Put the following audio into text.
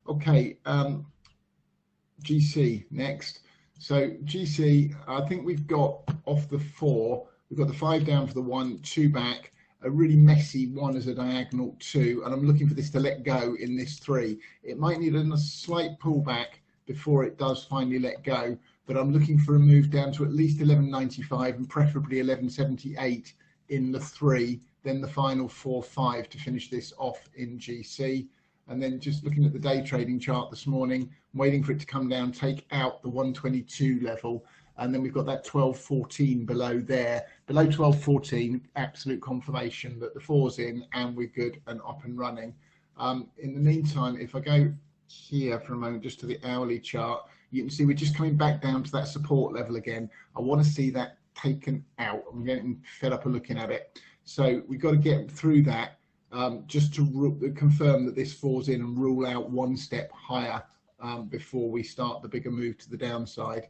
Okay, GC next. So GC, I think we've got off the 4, we've got the 5 down for the 1, 2 back, a really messy 1 as a diagonal 2, and I'm looking for this to let go in this 3. It might need a slight pullback before it does finally let go, but I'm looking for a move down to at least 11.95 and preferably 11.78 in the 3, then the final 4-5 to finish this off in GC. And then just looking at the day trading chart this morning, waiting for it to come down, take out the 122 level, and then we've got that 12.14 below there. Below 12.14, absolute confirmation that the 4's in and we're good and up and running. In the meantime, if I go here for a moment, just to the hourly chart, you can see we're just coming back down to that support level again. I want to see that taken out. I'm getting fed up of looking at it. So we've got to get through that. Just to confirm that this falls in and rule out one step higher before we start the bigger move to the downside.